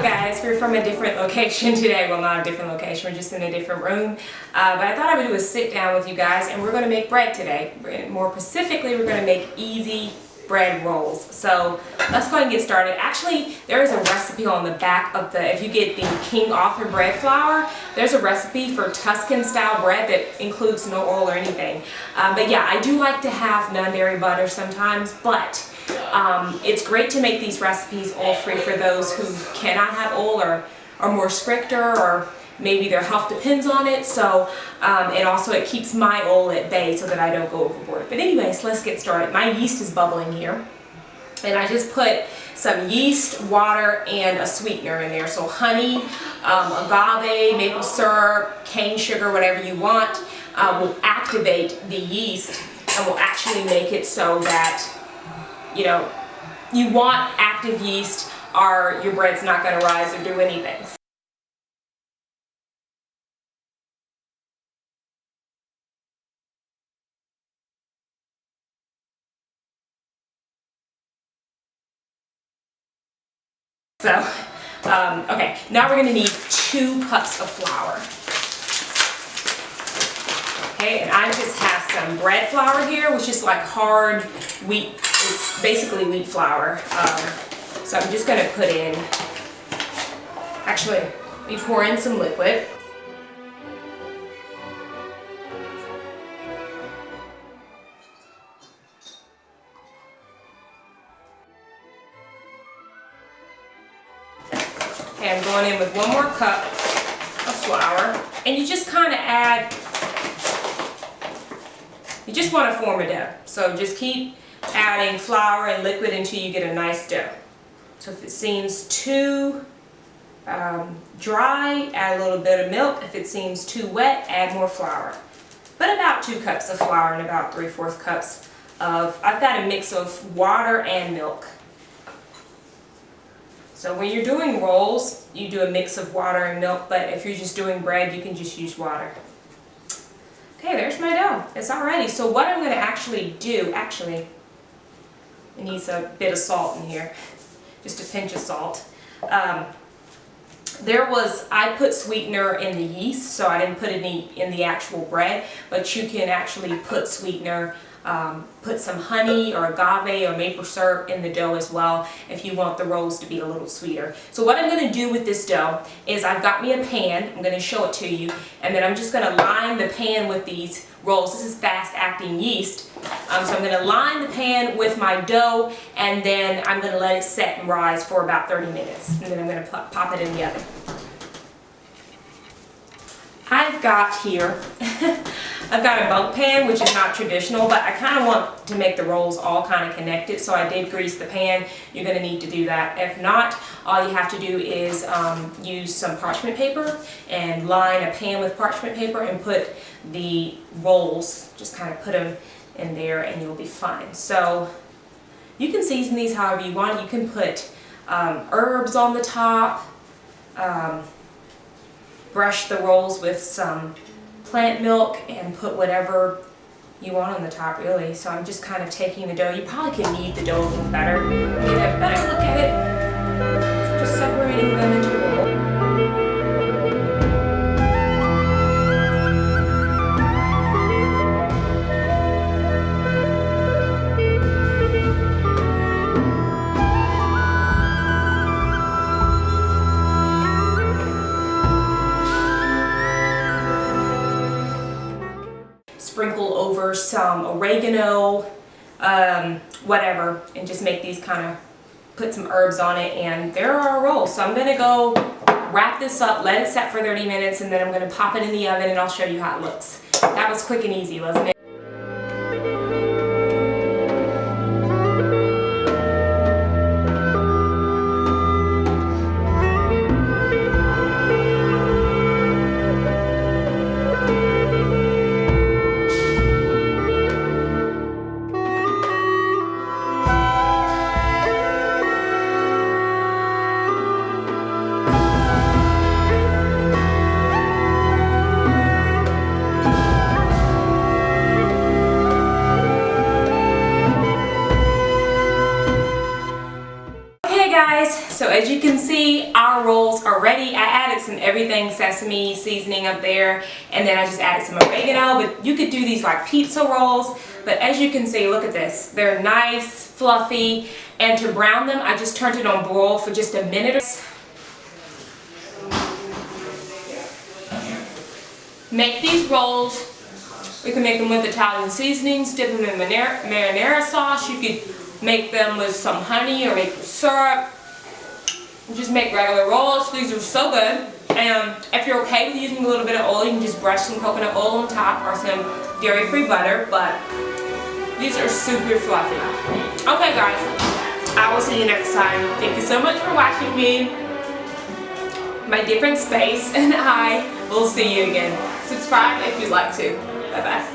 guys, we're from a different location today. Well, not a different location, we're just in a different room. But I thought I would do a sit down with you guys, and we're going to make bread today. More specifically, we're going to make easy bread rolls. So let's go ahead and get started. Actually, there is a recipe on the back of if you get the King Arthur bread flour, there's a recipe for Tuscan style bread that includes no oil or anything. But yeah, I do like to have non-dairy butter sometimes, but it's great to make these recipes oil-free for those who cannot have oil or are more stricter, or maybe their health depends on it. So, and also it keeps my oil at bay so that I don't go overboard. But anyways, let's get started. My yeast is bubbling here, and I just put some yeast, water, and a sweetener in there. So honey, agave, maple syrup, cane sugar, whatever you want, will activate the yeast and will actually make it so that you want active yeast, or your bread's not going to rise or do anything. So, okay, now we're going to need 2 cups of flour. Okay, and I just have some bread flour here, which is like hard wheat. It's basically wheat flour. So I'm just going to put in, actually, we pour in some liquid. Okay, I'm going in with 1 more cup of flour, and you just kind of add, you just want to form a dough. So just keep adding flour and liquid until you get a nice dough. So if it seems too dry, add a little bit of milk. If it seems too wet, add more flour. But about 2 cups of flour and about 3/4 cups of, I've got a mix of water and milk. So when you're doing rolls, you do a mix of water and milk, but if you're just doing bread, you can just use water. Okay, there's my dough. It's all ready. So what I'm going to actually do, it needs a bit of salt in here, just a pinch of salt. I put sweetener in the yeast, so I didn't put any in the actual bread, but you can actually put sweetener, put some honey or agave or maple syrup in the dough as well if you want the rolls to be a little sweeter. So what I'm going to do with this dough is I've got me a pan. I'm going to show it to you, and then I'm just going to line the pan with these rolls. This is fast-acting yeast. So I'm going to line the pan with my dough, and then I'm going to let it set and rise for about 30 minutes, and then I'm going to pop it in the oven. I've got here, I've got a bundt pan, which is not traditional, but I kind of want to make the rolls all kind of connected, so I did grease the pan. You're going to need to do that. If not, all you have to do is use some parchment paper and line a pan with parchment paper and put the rolls, just kind of put them in there, and you'll be fine. So you can season these however you want. You can put herbs on the top, brush the rolls with some plant milk, and put whatever you want on the top, really. So I'm just kind of taking the dough. You probably can knead the dough a little better, get a better look at it. Just separating them into a roll. Sprinkle over some oregano, whatever, and just make these kind of, put some herbs on it, and there are our rolls. So I'm going to go wrap this up, let it set for 30 minutes, and then I'm going to pop it in the oven, and I'll show you how it looks. That was quick and easy, wasn't it? guys, so as you can see, our rolls are ready. I added some everything sesame seasoning up there, and then I just added some oregano, but you could do these like pizza rolls. But as you can see, look at this. They're nice, fluffy, and to brown them, I just turned it on broil for just a minute. Make these rolls. We can make them with Italian seasonings, dip them in marinara sauce. You could make them with some honey or maple syrup. Just make regular rolls. These are so good. And if you're okay with using a little bit of oil, you can just brush some coconut oil on top or some dairy-free butter. But these are super fluffy. Okay guys, I will see you next time. Thank you so much for watching me. My different space, and I will see you again. Subscribe if you'd like to. Bye bye.